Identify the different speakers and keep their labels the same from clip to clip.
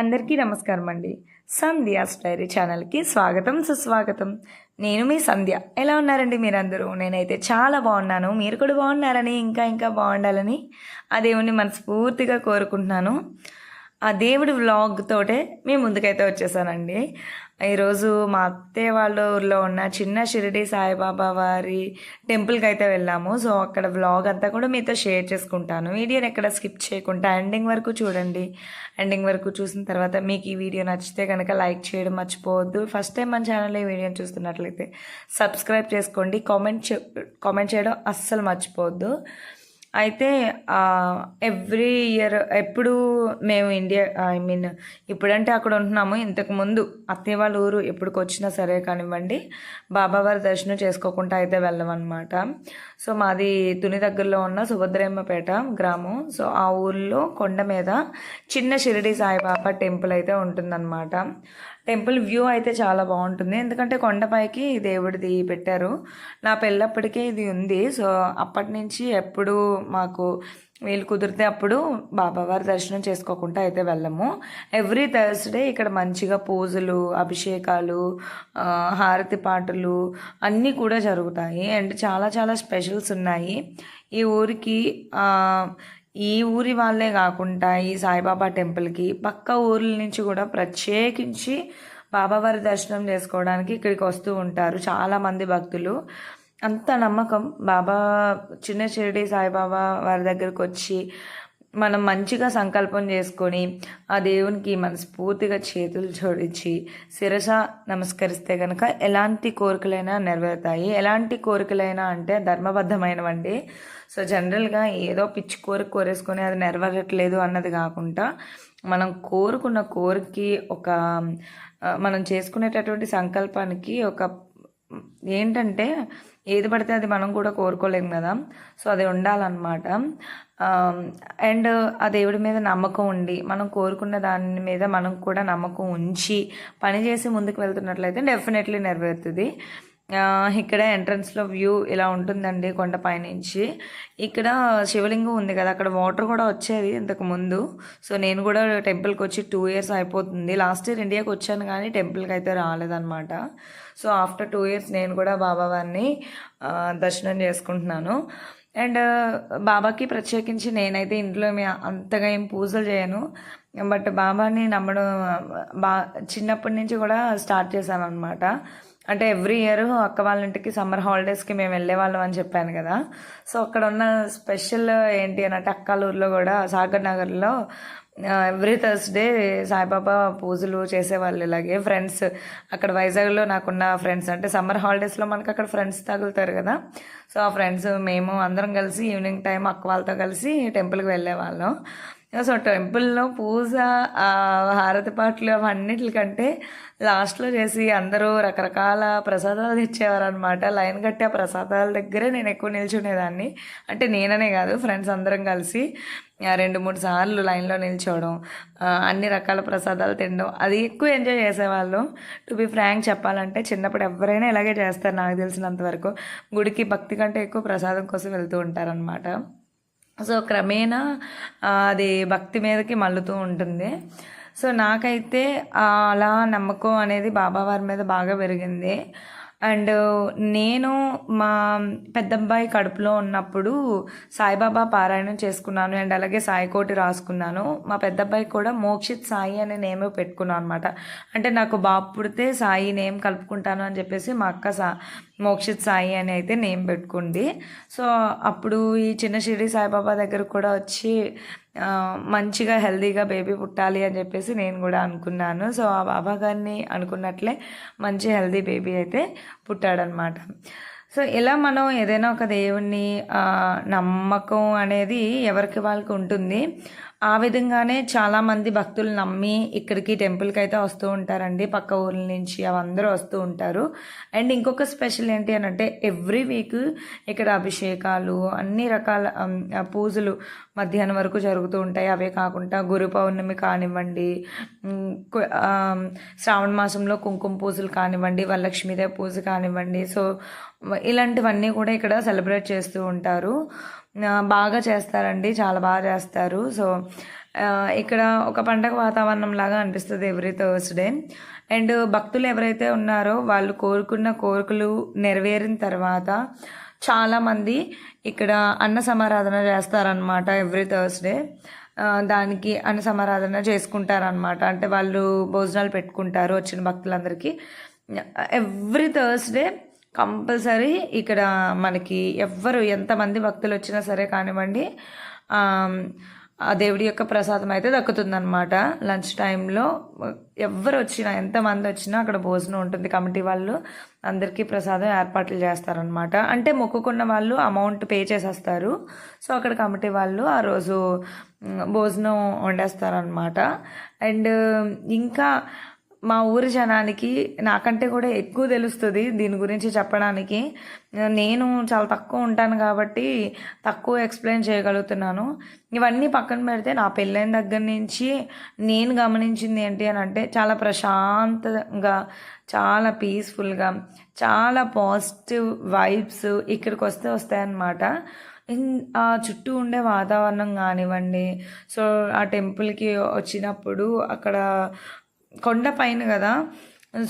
Speaker 1: అందరికీ నమస్కారం అండి. సంధ్యాస్ డైరీ ఛానల్‌కి స్వాగతం, సుస్వాగతం. నేను మీ సంధ్య. ఎలా ఉన్నారండి మీరందరూ? నేనైతే చాలా బాగున్నాను. మీరు కూడా బాగున్నారని, ఇంకా బాగుండాలని ఆ దేవుడిని మనస్ఫూర్తిగా కోరుకుంటున్నాను. ఆ దేవుడి వ్లాగ్ తోటే మీ ముందుకైతే వచ్చేసానండి. ఈరోజు మా అత్తయ్య వాళ్ళ ఊర్లో ఉన్న చిన్న షిరిడి సాయిబాబా వారి టెంపుల్కి అయితే వెళ్ళాము. సో అక్కడ వ్లాగ్ అంతా కూడా మీతో షేర్ చేసుకుంటాను. వీడియోని ఎక్కడ స్కిప్ చేయకుండా ఎండింగ్ వరకు చూడండి. ఎండింగ్ వరకు చూసిన తర్వాత మీకు ఈ వీడియో నచ్చితే కనుక లైక్ చేయడం మర్చిపోవద్దు. ఫస్ట్ టైం మన ఛానల్లో ఈ వీడియోని చూస్తున్నట్లయితే సబ్స్క్రైబ్ చేసుకోండి. కామెంట్ చేయడం అస్సలు మర్చిపోవద్దు. అయితే ఎవ్రీ ఇయర్ ఎప్పుడు మేము ఇప్పుడంటే అక్కడ ఉంటున్నాము. ఇంతకుముందు అత్తయ్య వాళ్ళ ఊరు ఎప్పటికి వచ్చినా సరే కానివ్వండి, బాబావారి దర్శనం చేసుకోకుండా అయితే వెళ్ళమన్నమాట. సో మాది తుని దగ్గరలో ఉన్న సుభద్రమ్మపేట గ్రామం. సో ఆ ఊర్లో కొండ మీద చిన్న షిరిడి సాయిబాబా టెంపుల్ అయితే ఉంటుందన్నమాట. టెంపుల్ వ్యూ అయితే చాలా బాగుంటుంది, ఎందుకంటే కొండపైకి దేవుడిది పెట్టారు. నా పెళ్ళప్పటికే ఇది ఉంది. సో అప్పటి నుంచి ఎప్పుడు మాకు వీలు కుదిరితే అప్పుడు బాబావారి దర్శనం చేసుకోకుండా అయితే వెళ్ళము. ఎవ్రీ థర్స్డే ఇక్కడ మంచిగా పూజలు, అభిషేకాలు, హారతి పాటలు అన్నీ కూడా జరుగుతాయి. అండ్ చాలా స్పెషల్స్ ఉన్నాయి ఈ ఊరికి. ఈ ఊరి వాళ్ళే కాకుండా ఈ సాయిబాబా టెంపుల్కి పక్క ఊర్ల నుంచి కూడా ప్రత్యేకించి బాబావారి దర్శనం చేసుకోవడానికి ఇక్కడికి వస్తూ ఉంటారు చాలామంది భక్తులు. అంత నమ్మకం బాబా చిన్న షిరిడి సాయిబాబా వారి దగ్గరకు వచ్చి మనం మంచిగా సంకల్పం చేసుకొని ఆ దేవునికి మనస్ఫూర్తిగా చేతులు జోడించి శిరస నమస్కరిస్తే కనుక ఎలాంటి కోరికలైనా నెరవేరుతాయి. ఎలాంటి కోరికలైనా అంటే ధర్మబద్ధమైనవండి. సో జనరల్గా ఏదో పిచ్చి కోరిక కోరేసుకొని అది నెరవేరట్లేదు అన్నది కాకుండా మనం కోరుకున్న కోరికకి మనం చేసుకునేటటువంటి సంకల్పానికి ఏంటంటే ఏది పడితే అది మనం కూడా కోరుకోలేము కదా. సో అది ఉండాలన్నమాట. అండ్ ఆ దేవుడి మీద నమ్మకం ఉండి మనం కోరుకున్న దాని మీద మనం కూడా నమ్మకం ఉంచి పని చేసి ముందుకు వెళ్తున్నట్లయితే డెఫినెట్లీ నెరవేరుతుంది. ఇక్కడ ఎంట్రన్స్లో వ్యూ ఇలా ఉంటుందండి కొండపై నుంచి. ఇక్కడ శివలింగం ఉంది కదా, అక్కడ వాటర్ కూడా వచ్చేది ఇంతకుముందు. సో నేను కూడా టెంపుల్కి వచ్చి 2 years అయిపోతుంది. లాస్ట్ ఇయర్ ఇండియాకి వచ్చాను కానీ టెంపుల్కి అయితే రాలేదన్నమాట. సో ఆఫ్టర్ 2 years నేను కూడా బాబావారిని దర్శనం చేసుకుంటున్నాను. అండ్ బాబాకి ప్రత్యేకించి నేనైతే ఇంట్లో అంతగా ఏం పూజలు చేయను, బట్ బాబాని నమ్మడం చిన్నప్పటి నుంచి కూడా స్టార్ట్ చేశాను అనమాట. అంటే ఎవ్రీ ఇయర్ అక్క వాళ్ళ ఇంటికి సమ్మర్ హాలిడేస్కి మేము వెళ్ళేవాళ్ళం అని చెప్పాను కదా. సో అక్కడ ఉన్న స్పెషల్ ఏంటి అని అంటే అక్కాలూరులో కూడా సాగర్ నగర్లో ఎవ్రీ థర్స్డే సాయిబాబా పూజలు చేసేవాళ్ళు. ఇలాగే ఫ్రెండ్స్ అక్కడ వైజాగ్లో నాకున్న ఫ్రెండ్స్, అంటే సమ్మర్ హాలిడేస్లో మనకు అక్కడ ఫ్రెండ్స్ తగులుతారు కదా. సో ఆ ఫ్రెండ్స్ మేము అందరం కలిసి ఈవినింగ్ టైం అక్క వాళ్ళతో కలిసి టెంపుల్కి వెళ్ళేవాళ్ళం. సో టెంపుల్లో పూజ, హారతి పాటలు అవన్నిటికంటే లాస్ట్లో చేసి అందరూ రకరకాల ప్రసాదాలు తెచ్చేవారు అనమాట. లైన్ కట్టి ఆ ప్రసాదాల దగ్గరే నేను ఎక్కువ నిల్చునేదాన్ని. అంటే నేననే కాదు, ఫ్రెండ్స్ అందరం కలిసి 2-3 సార్లు లైన్లో నిల్చోవడం, అన్ని రకాల ప్రసాదాలు తినడం, అది ఎక్కువ ఎంజాయ్ చేసేవాళ్ళం. టు బి ఫ్రాంక్ చెప్పాలంటే చిన్నప్పుడు ఎవరైనా ఇలాగే చేస్తారు నాకు తెలిసినంత వరకు. గుడికి భక్తి కంటే ఎక్కువ ప్రసాదం కోసం వెళ్తూ ఉంటారనమాట. సో క్రమేణా అది భక్తి మీదకి మళ్ళుతూ ఉంటుంది. సో నాకైతే అలా నమ్మకం అనేది బాబావారి మీద బాగా పెరిగింది. అండ్ నేను మా పెద్దబ్బాయి కడుపులో ఉన్నప్పుడు సాయిబాబా పారాయణం చేసుకున్నాను. అండ్ అలాగే సాయికోటి రాసుకున్నాను. మా పెద్దబ్బాయి కూడా మోక్షిత్ సాయి అనే నేమ్ పెట్టుకున్నాను అనమాట. అంటే నాకు బాబు పుడితే సాయి నేమ్ కలుపుకుంటాను అని చెప్పేసి మా అక్క మోక్షిత్ సాయి అని అయితే నేమ్ పెట్టుకుంది. సో అప్పుడు ఈ చిన్న షిరిడి సాయిబాబా దగ్గర కూడా వచ్చి మంచిగా హెల్తీగా బేబీ పుట్టాలి అని చెప్పేసి నేను కూడా అనుకున్నాను. సో ఆ బాబా గారిని అనుకున్నట్లే మంచి హెల్తీ బేబీ అయితే పుట్టాడనమాట. సో ఇలా మనం ఏదైనా ఒక దేవుణ్ణి నమ్మకం అనేది ఎవరికి వాళ్ళకి ఉంటుంది. ఆ విధంగానే చాలామంది భక్తులు నమ్మి ఇక్కడికి టెంపుల్కి అయితే వస్తూ ఉంటారండి. పక్క ఊర్ల నుంచి అవందరూ వస్తూ ఉంటారు. అండ్ ఇంకొక స్పెషల్ ఏంటి అని అంటే ఎవ్రీ వీక్ ఇక్కడ అభిషేకాలు, అన్ని రకాల పూజలు మధ్యాహ్నం వరకు జరుగుతూ ఉంటాయి. అవే కాకుండా గురు పౌర్ణమి కానివ్వండి, శ్రావణ మాసంలో కుంకుమ పూజలు కానివ్వండి, వరలక్ష్మీదేవి పూజ కానివ్వండి, సో ఇలాంటివన్నీ కూడా ఇక్కడ సెలబ్రేట్ చేస్తూ ఉంటారు. బాగా చేస్తారండి, చాలా బాగా చేస్తారు. సో ఇక్కడ ఒక పండగ వాతావరణం లాగా అనిపిస్తుంది ఎవ్రీ థర్స్డే. అండ్ భక్తులు ఎవరైతే ఉన్నారో వాళ్ళు కోరుకున్న కోరికలు నెరవేరిన తర్వాత చాలామంది ఇక్కడ అన్న సమారాధన చేస్తారనమాట ఎవ్రీ థర్స్డే. దానికి అన్న సమారాధన చేసుకుంటారనమాట. అంటే వాళ్ళు భోజనాలు పెట్టుకుంటారు వచ్చిన భక్తులందరికీ. ఎవ్రీ థర్స్డే కంపల్సరీ ఇక్కడ మనకి ఎవ్వరు ఎంతమంది భక్తులు వచ్చినా సరే కానివ్వండి, ఆ దేవుడి యొక్క ప్రసాదం అయితే దక్కుతుందన్నమాట. లంచ్ టైంలో ఎవరు వచ్చినా ఎంతమంది వచ్చినా అక్కడ భోజనం ఉంటుంది. కమిటీ వాళ్ళు అందరికీ ప్రసాదం ఏర్పాట్లు చేస్తారనమాట. అంటే మొక్కుకున్న వాళ్ళు అమౌంట్ పే చేసేస్తారు. సో అక్కడ కమిటీ వాళ్ళు ఆ రోజు భోజనం వండేస్తారనమాట. అండ్ ఇంకా మా ఊరి జనానికి నాకంటే కూడా ఎక్కువ తెలుస్తుంది దీని గురించి చెప్పడానికి. నేను చాలా తక్కువ ఉంటాను కాబట్టి తక్కువ ఎక్స్ప్లెయిన్ చేయగలుగుతున్నాను. ఇవన్నీ పక్కన పెడితే నా పెళ్ళైన దగ్గర నుంచి నేను గమనించింది ఏంటి అని అంటే చాలా ప్రశాంతంగా, చాలా పీస్ఫుల్గా, చాలా పాజిటివ్ వైబ్స్ ఇక్కడికి వస్తాయన్నమాట. ఆ చుట్టూ ఉండే వాతావరణం కానివ్వండి. సో ఆ టెంపుల్కి వచ్చినప్పుడు అక్కడ కొండ పైన కదా,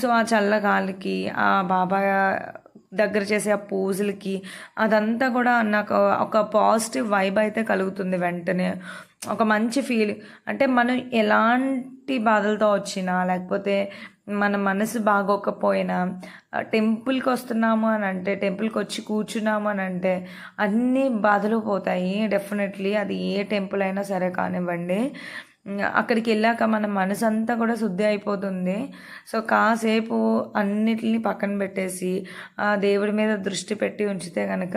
Speaker 1: సో ఆ చల్లగాలికి, ఆ బాబా దగ్గర చేసే ఆ పూజలకి అదంతా కూడా నాకు ఒక పాజిటివ్ వైబ్ అయితే కలుగుతుంది. వెంటనే ఒక మంచి ఫీల్. అంటే మనం ఎలాంటి బాధలతో వచ్చినా లేకపోతే మన మనసు బాగోకపోయినా టెంపుల్కి వస్తున్నాము అని అంటే, టెంపుల్కి వచ్చి కూర్చున్నాము అని అంటే అన్ని బాధలు పోతాయి డెఫినెట్లీ. అది ఏ టెంపుల్ అయినా సరే కానివ్వండి. అక్కడికి వెళ్ళాక మన మనసు అంతా కూడా శుద్ధి అయిపోతుంది. సో కాసేపు అన్నిటిని పక్కన పెట్టేసి ఆ దేవుడి మీద దృష్టి పెట్టి ఉంచితే కనుక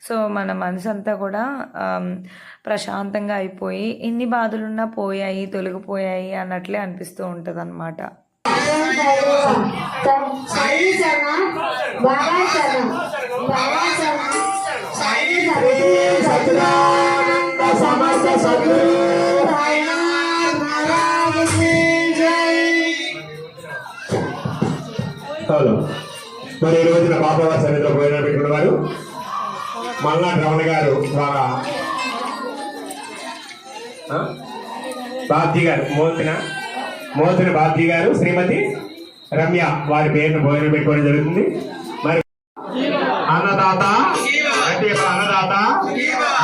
Speaker 1: సో మన మనసు అంతా కూడా ప్రశాంతంగా అయిపోయి ఎన్ని బాధలున్నా పోయాయి, తొలగిపోయాయి అన్నట్లే అనిపిస్తూ ఉంటుంది అన్నమాట.
Speaker 2: హలో, మరి ఈ రోజున బాబావారి సన్నిధిలో భోజనం పెట్టుకున్న వారు మల్నాటి రమణ గారు ద్వారా బాబ్జీ గారు, మోతిన బాబ్జీ గారు, శ్రీమతి రమ్య వారి పేరును భోజనం పెట్టుకోవడం జరుగుతుంది. మరి అన్నదాత అంటే అన్నదాత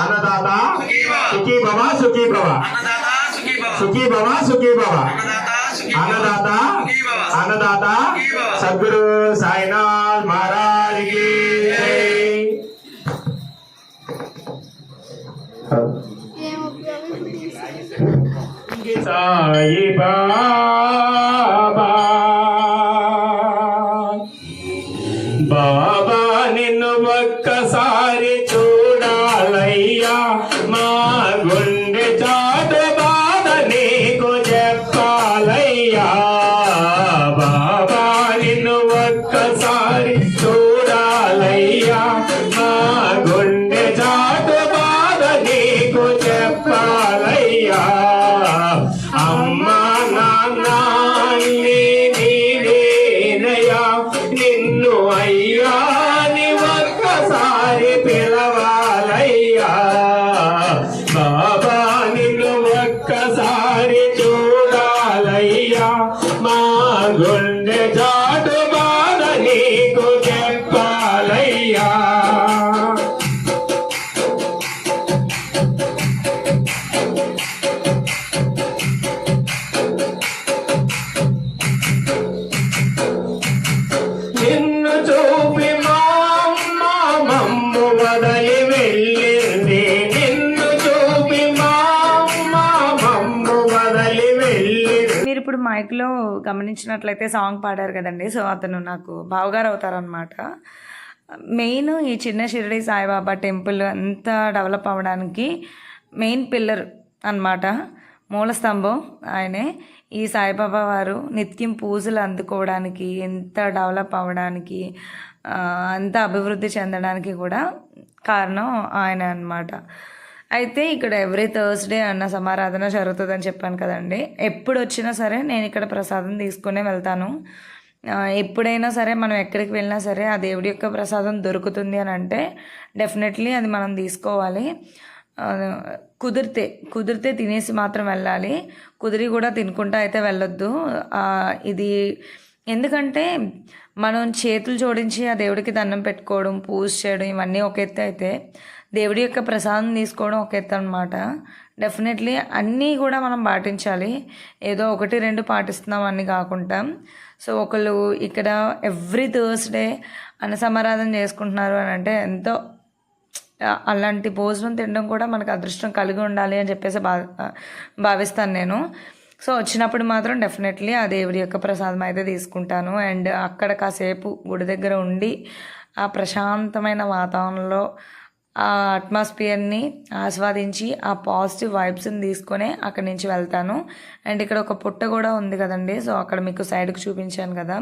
Speaker 2: అన్నదాత సుఖీ భవ సుఖీ భవ, సుఖీ భవ సుఖీ భవ. అన్నదాత అన్నదాత సద్గురు సాయినాథ్ మహారాజ్ కి జై. సాయి బాబా బాబా నిన్ను ఒక్కసారి చూడాలయ్యా, మా గుండె చాటు బాధ నీకు చెప్పాలయ్యా. బాబా నిన్ను ఒక్కసారి చూడాలయ్యా, మా గుండె చాటు బాధ నీకు చెప్పాలయ్యా. అమ్మా నాన్న నీవేనయ్యా, నిన్ను అయ్యా ని ఒక్కసారి పిలవాలయ్యా. బాబా నిన్ను ఒక్కసారి చూడాలయ్యా, మా గుండె చాటు బాధ నీకు చెప్పాలయ్యా. నిన్ను చూపి మా అమ్మ మమ్ము వదలి వెళ్ళింది, నిన్ను చూపి మా అమ్మ మమ్ము వదలి వెళ్ళింది.
Speaker 1: మీరు ఇప్పుడు మైక్లో గమనించినట్లయితే సాంగ్ పాడారు కదండి. సో అతను నాకు బావగారు అవుతారనమాట. మెయిన్ ఈ చిన్న షిరిడి సాయిబాబా టెంపుల్ అంతా డెవలప్ అవ్వడానికి మెయిన్ పిల్లర్ అన్నమాట, మూల స్తంభం ఆయనే. ఈ సాయిబాబా వారు నిత్యం పూజలు అందుకోవడానికి, ఎంత డెవలప్ అవ్వడానికి, అంత అభివృద్ధి చెందడానికి కూడా కారణం ఆయన అన్నమాట. అయితే ఇక్కడ ఎవ్రీ థర్స్డే అన్న సమారాధన జరుగుతుందని చెప్పాను కదండి. ఎప్పుడు వచ్చినా సరే నేను ఇక్కడ ప్రసాదం తీసుకునే వెళ్తాను. ఎప్పుడైనా సరే మనం ఎక్కడికి వెళ్ళినా సరే ఆ దేవుడి యొక్క ప్రసాదం దొరుకుతుంది అని అంటే డెఫినెట్లీ అది మనం తీసుకోవాలి. ఆ, కుదిరితే తినేసి మాత్రం వెళ్ళాలి. కుదిరి కూడా తినుకుంటా అయితే వెళ్ళొద్దు. ఇది ఎందుకంటే మనం చేతులు జోడించి ఆ దేవుడికి దండం పెట్టుకోవడం, పూజ చేయడం ఇవన్నీ ఒక ఎత్తు అయితే, దేవుడి యొక్క ప్రసాదం తీసుకోవడం ఒక ఎత్తు అనమాట. డెఫినెట్లీ అన్నీ కూడా మనం పాటించాలి. ఏదో 1-2 పాటిస్తున్నాం అని కాకుండా. సో ఒకళ్ళు ఇక్కడ ఎవ్రీ థర్స్డే అన్నసమారాధన చేసుకుంటున్నారు అని అంటే ఎంతో అలాంటి భోజనం తినడం కూడా మనకు అదృష్టం కలిగి ఉండాలి అని చెప్పేసి భావిస్తాను నేను. సో వచ్చినప్పుడు మాత్రం డెఫినెట్లీ ఆ దేవుడి యొక్క ప్రసాదం అయితే తీసుకుంటాను. అండ్ అక్కడ కాసేపు గుడి దగ్గర ఉండి ఆ ప్రశాంతమైన వాతావరణంలో ఆ అట్మాస్ఫియర్ని ఆస్వాదించి ఆ పాజిటివ్ వైబ్స్ని తీసుకొని అక్కడి నుంచి వెళ్తాను. అండ్ ఇక్కడ ఒక పుట్ట కూడా ఉంది కదండి, సో అక్కడ మీకు సైడ్కి చూపించాను కదా.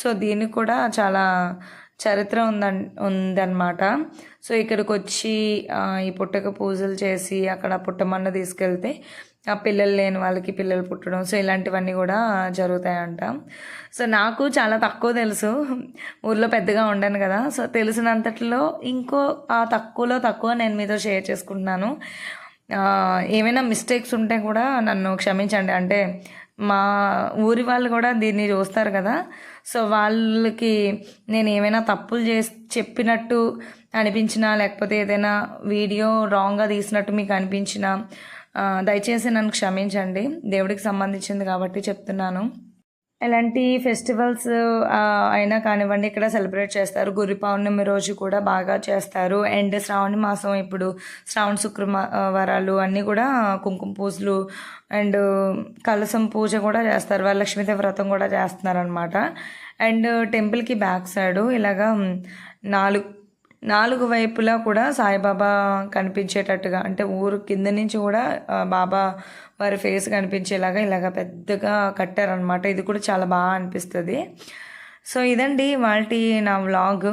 Speaker 1: సో దీనికి కూడా చాలా చరిత్ర ఉందన్నమాట. సో ఇక్కడికి వచ్చి ఈ పుట్టకు పూజలు చేసి అక్కడ పుట్టమన్న తీసుకెళ్తే ఆ పిల్లలు లేని వాళ్ళకి పిల్లలు పుట్టడం, సో ఇలాంటివన్నీ కూడా జరుగుతాయంట. సో నాకు చాలా తక్కువ తెలుసు, ఊర్లో పెద్దగా ఉండను కదా. సో తెలిసినంతట్లో ఆ తక్కువలో తక్కువ నేను మీతో షేర్ చేసుకుంటున్నాను. ఏమైనా మిస్టేక్స్ ఉంటే కూడా నన్ను క్షమించండి. అంటే మా ఊరి వాళ్ళు కూడా దీన్ని చూస్తారు కదా, సో వాళ్ళకి నేను ఏమైనా తప్పులు చెప్పినట్టు అనిపించినా, లేకపోతే ఏదైనా వీడియో రాంగ్గా తీసినట్టు మీకు అనిపించినా దయచేసి నన్ను క్షమించండి. దేవుడికి సంబంధించింది కాబట్టి చెప్తున్నాను. ఎలాంటి ఫెస్టివల్స్ అయినా కానివ్వండి ఇక్కడ సెలబ్రేట్ చేస్తారు. గురి పౌర్ణమి రోజు కూడా బాగా చేస్తారు. అండ్ శ్రావణ మాసం ఇప్పుడు శ్రావణ శుక్రవారాలు అన్నీ కూడా కుంకుమ పూజలు అండ్ కలసం పూజ కూడా చేస్తారు. వరలక్ష్మీదేవి వ్రతం కూడా చేస్తున్నారనమాట. అండ్ టెంపుల్కి బ్యాక్ సైడు ఇలాగా నాలుగు వైపులా కూడా సాయిబాబా కనిపించేటట్టుగా, అంటే ఊరు కింద నుంచి కూడా బాబా వారి ఫేస్ కనిపించేలాగా ఇలాగ పెద్దగా కట్టారనమాట. ఇది కూడా చాలా బాగా అనిపిస్తుంది. సో ఇదండి వాటి నా వ్లాగ్.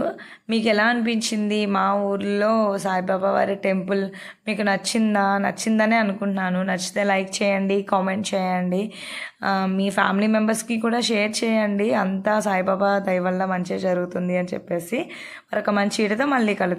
Speaker 1: మీకు ఎలా అనిపించింది? మా ఊర్లో సాయిబాబా వారి టెంపుల్ మీకు నచ్చిందనే అనుకుంటున్నాను. నచ్చితే లైక్ చేయండి, కామెంట్ చేయండి, మీ ఫ్యామిలీ మెంబర్స్కి కూడా షేర్ చేయండి. అంతా సాయిబాబా దయ వల్ల మంచిగా జరుగుతుంది అని చెప్పేసి మరొక మంచి వీడియోతో మళ్ళీ కలుద్దాం.